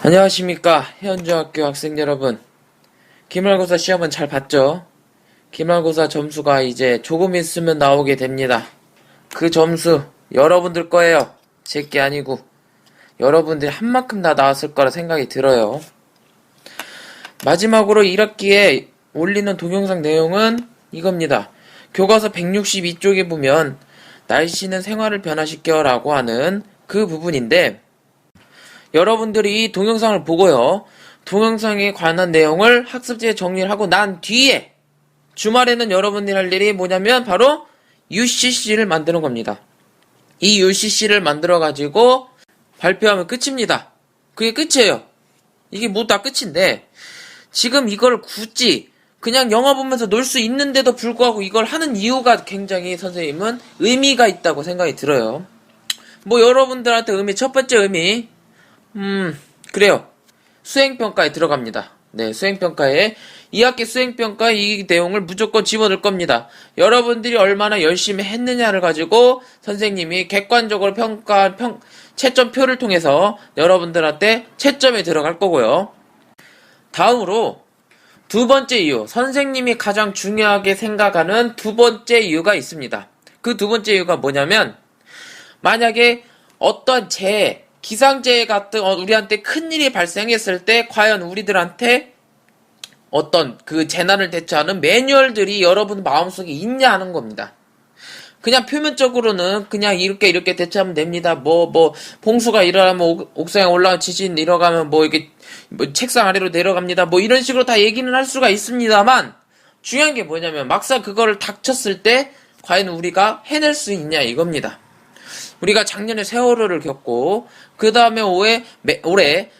안녕하십니까. 현주학교 학생 여러분. 기말고사 시험은 잘 봤죠? 기말고사 점수가 이제 조금 있으면 나오게 됩니다. 그 점수 여러분들 거예요. 제게 아니고 여러분들이 한 만큼 다 나왔을 거라 생각이 들어요. 마지막으로 1학기에 올리는 동영상 내용은 이겁니다. 교과서 162쪽에 보면 날씨는 생활을 변화시켜 라고 하는 그 부분인데, 여러분들이 이 동영상을 보고요, 동영상에 관한 내용을 학습지에 정리를 하고 난 뒤에 주말에는 여러분들이 할 일이 뭐냐면 바로 UCC를 만드는 겁니다. 이 UCC를 만들어 가지고 발표하면 끝입니다. 그게 끝이에요. 이게 모두 다 끝인데, 지금 이걸 굳이 그냥 영화 보면서 놀 수 있는데도 불구하고 이걸 하는 이유가 굉장히 선생님은 의미가 있다고 생각이 들어요. 뭐 여러분들한테 첫 번째 의미, 그래요. 수행평가에 들어갑니다. 네, 수행평가에 2학기 수행평가에 이 내용을 무조건 집어넣을 겁니다. 여러분들이 얼마나 열심히 했느냐를 가지고 선생님이 객관적으로 채점표를 통해서 여러분들한테 채점에 들어갈 거고요. 다음으로 두 번째 이유, 선생님이 가장 중요하게 생각하는 두 번째 이유가 있습니다. 그 두 번째 이유가 뭐냐면, 만약에 어떤 기상재해 같은 우리한테 큰일이 발생했을 때 과연 우리들한테 어떤 그 재난을 대처하는 매뉴얼들이 여러분 마음속에 있냐 하는 겁니다. 그냥 표면적으로는 그냥 이렇게 대처하면 됩니다. 봉수가 일어나면 옥상에 올라가 지진 일어가면 이게 책상 아래로 내려갑니다. 이런 식으로 다 얘기는 할 수가 있습니다만, 중요한 게 뭐냐면 막상 그거를 닥쳤을 때 과연 우리가 해낼 수 있냐 이겁니다. 우리가 작년에 세월호를 겪고 그 다음에 올해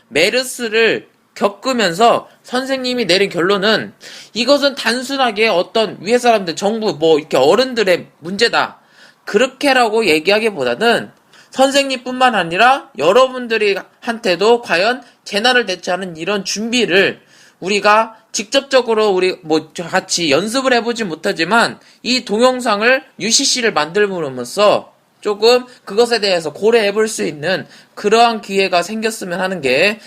메르스를 겪으면서 선생님이 내린 결론은, 이것은 단순하게 어떤 위에 사람들, 정부, 이렇게 어른들의 문제다, 그렇게라고 얘기하기보다는 선생님뿐만 아니라 여러분들이 한테도 과연 재난을 대처하는 이런 준비를 우리가 직접적으로 같이 연습을 해보지 못하지만 이 동영상을 UCC를 만들므로써 조금 그것에 대해서 고려해볼 수 있는 그러한 기회가 생겼으면 하는 게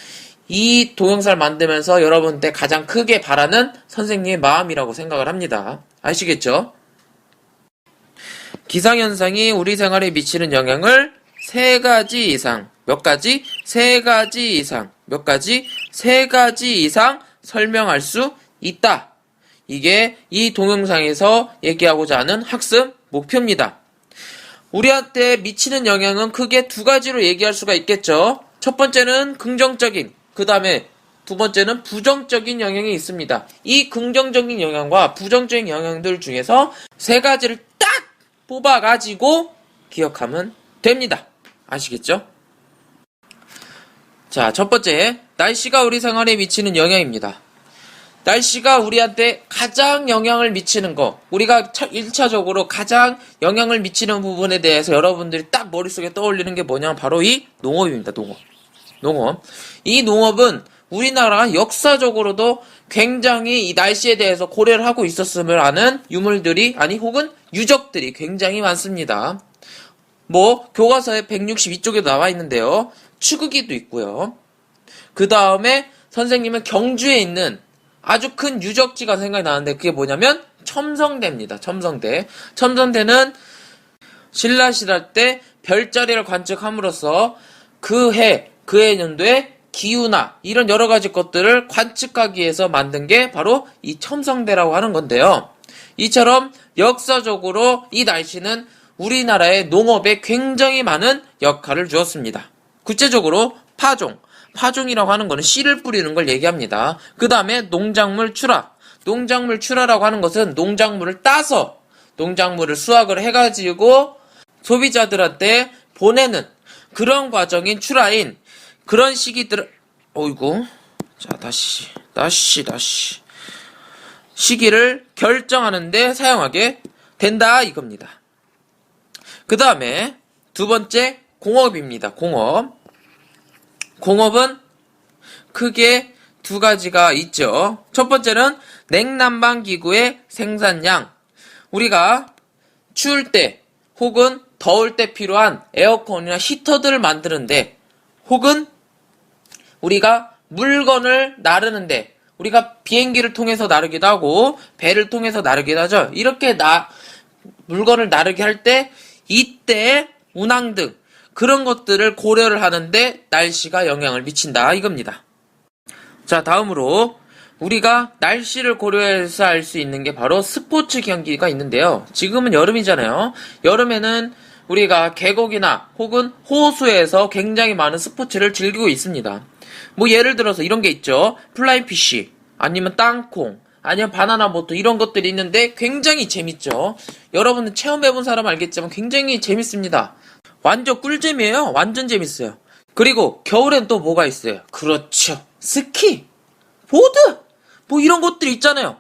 이 동영상을 만들면서 여러분한테 가장 크게 바라는 선생님의 마음이라고 생각을 합니다. 아시겠죠? 기상현상이 우리 생활에 미치는 영향을 세 가지 이상 설명할 수 있다. 이게 이 동영상에서 얘기하고자 하는 학습 목표입니다. 우리한테 미치는 영향은 크게 두 가지로 얘기할 수가 있겠죠. 첫 번째는 긍정적인, 그 다음에 두 번째는 부정적인 영향이 있습니다. 이 긍정적인 영향과 부정적인 영향들 중에서 세 가지를 딱 뽑아가지고 기억하면 됩니다. 아시겠죠? 자, 첫 번째, 날씨가 우리 생활에 미치는 영향입니다. 날씨가 우리한테 가장 영향을 미치는 거, 우리가 1차적으로 가장 영향을 미치는 부분에 대해서 여러분들이 딱 머릿속에 떠올리는 게 뭐냐면 바로 이 농업입니다. 농업. 이 농업은 우리나라가 역사적으로도 굉장히 이 날씨에 대해서 고려를 하고 있었음을 아는 유물들이, 혹은 유적들이 굉장히 많습니다. 교과서에 162쪽에도 나와 있는데요. 추구기도 있고요. 그 다음에 선생님은 경주에 있는 아주 큰 유적지가 생각이 나는데, 그게 뭐냐면 첨성대입니다. 첨성대는 신라시대 때 별자리를 관측함으로써 그 연도의 기후나 이런 여러 가지 것들을 관측하기 위해서 만든 게 바로 이 첨성대라고 하는 건데요. 이처럼 역사적으로 이 날씨는 우리나라의 농업에 굉장히 많은 역할을 주었습니다. 구체적으로 파종이라고 하는 것은 씨를 뿌리는 걸 얘기합니다. 그 다음에 농작물 출하라고 하는 것은 농작물을 따서 농작물을 수확을 해가지고 소비자들한테 보내는 그런 과정인 출하인 그런 시기를 결정하는데 사용하게 된다 이겁니다. 그 다음에 두 번째, 공업입니다. 공업은 크게 두 가지가 있죠. 첫 번째는 냉난방기구의 생산량. 우리가 추울 때 혹은 더울 때 필요한 에어컨이나 히터들을 만드는데, 혹은 우리가 물건을 나르는데 우리가 비행기를 통해서 나르기도 하고 배를 통해서 나르기도 하죠. 이렇게 물건을 나르게 할 때 이때 운항 등 그런 것들을 고려를 하는데 날씨가 영향을 미친다 이겁니다. 자, 다음으로 우리가 날씨를 고려해서 알 수 있는 게 바로 스포츠 경기가 있는데요. 지금은 여름이잖아요. 여름에는 우리가 계곡이나 혹은 호수에서 굉장히 많은 스포츠를 즐기고 있습니다. 뭐 예를 들어서 이런 게 있죠. 플라잉 피쉬, 아니면 땅콩, 아니면 바나나 보트 이런 것들이 있는데 굉장히 재밌죠. 여러분은 체험해본 사람 알겠지만 굉장히 재밌습니다. 완전 꿀잼이에요. 완전 재밌어요. 그리고 겨울엔 또 뭐가 있어요? 그렇죠. 스키, 보드, 뭐 이런 것들이 있잖아요.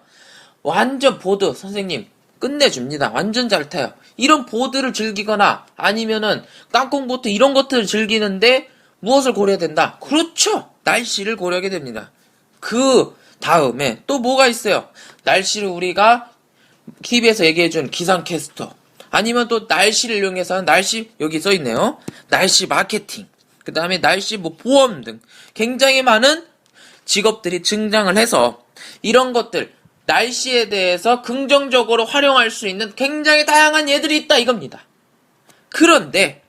완전 보드 선생님 끝내줍니다. 완전 잘 타요. 이런 보드를 즐기거나 아니면은 땅콩보트 이런 것들을 즐기는데 무엇을 고려해야 된다? 그렇죠. 날씨를 고려하게 됩니다. 그 다음에 또 뭐가 있어요? 날씨를 우리가 TV에서 얘기해준 기상캐스터 아니면 또 날씨를 이용해서 하는 날씨 여기 써있네요. 날씨 마케팅 그 다음에 날씨 뭐 보험 등 굉장히 많은 직업들이 등장을 해서 이런 것들 날씨에 대해서 긍정적으로 활용할 수 있는 굉장히 다양한 예들이 있다 이겁니다. 그런데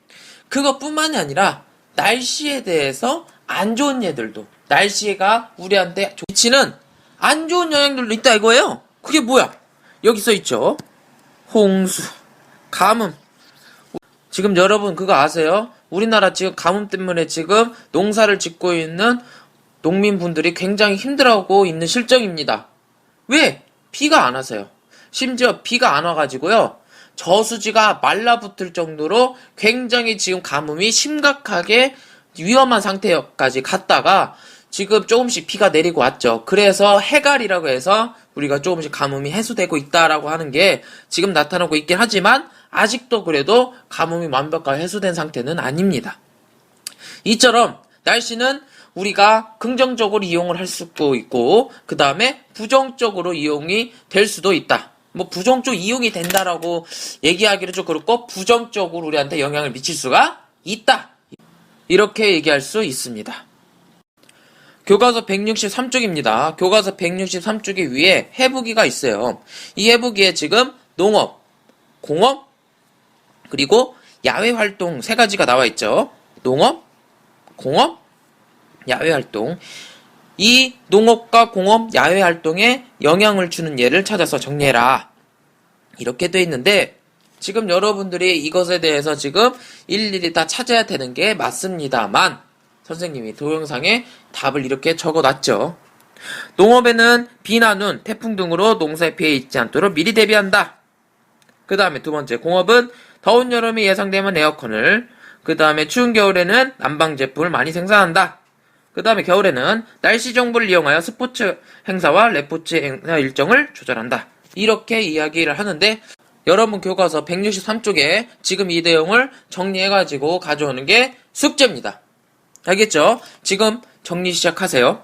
그것뿐만이 아니라 날씨에 대해서 안 좋은 예들도 날씨가 우리한테 미치는 안 좋은 영향들도 있다 이거예요. 그게 뭐야? 여기 써있죠. 홍수, 가뭄. 지금 여러분 그거 아세요? 우리나라 지금 가뭄 때문에 지금 농사를 짓고 있는 농민분들이 굉장히 힘들어하고 있는 실정입니다. 왜? 비가 안 와서요. 심지어 비가 안 와가지고요. 저수지가 말라붙을 정도로 굉장히 지금 가뭄이 심각하게 위험한 상태까지 갔다가 지금 조금씩 비가 내리고 왔죠. 그래서 해갈이라고 해서 우리가 조금씩 가뭄이 해소되고 있다라고 하는 게 지금 나타나고 있긴 하지만 아직도 그래도 가뭄이 완벽하게 해소된 상태는 아닙니다. 이처럼 날씨는 우리가 긍정적으로 이용을 할 수도 있고 그 다음에 부정적으로 이용이 될 수도 있다. 뭐 부정적 이용이 된다라고 얘기하기는 좀 그렇고 부정적으로 우리한테 영향을 미칠 수가 있다. 이렇게 얘기할 수 있습니다. 교과서 163쪽입니다. 교과서 163쪽의 위에 해부기가 있어요. 이 해부기에 지금 농업, 공업, 그리고 야외활동 세 가지가 나와 있죠. 농업, 공업, 야외활동. 이 농업과 공업, 야외활동에 영향을 주는 예를 찾아서 정리해라. 이렇게 돼 있는데 지금 여러분들이 이것에 대해서 지금 일일이 다 찾아야 되는 게 맞습니다만 선생님이 동영상에 답을 이렇게 적어놨죠. 농업에는 비나 눈, 태풍 등으로 농사에 피해 있지 않도록 미리 대비한다. 그 다음에 두 번째, 공업은 더운 여름이 예상되면 에어컨을, 그 다음에 추운 겨울에는 난방 제품을 많이 생산한다. 그 다음에 겨울에는 날씨 정보를 이용하여 스포츠 행사와 레포츠 행사 일정을 조절한다. 이렇게 이야기를 하는데 여러분 교과서 163쪽에 지금 이 내용을 정리해가지고 가져오는 게 숙제입니다. 알겠죠? 지금 정리 시작하세요.